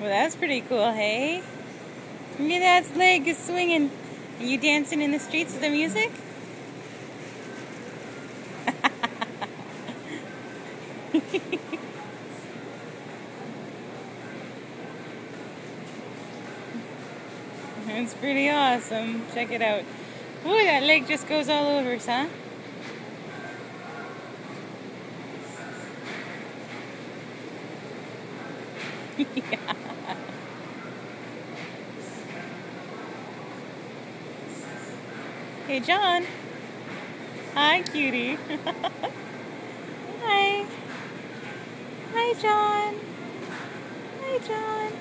Well, that's pretty cool, hey? Look at Dad's leg is swinging. Are you dancing in the streets with the music? It's pretty awesome. Check it out. Ooh, that leg just goes all over, huh? Yeah. Hey, John. Hi, cutie. Hi. Hi, John. Hi, John.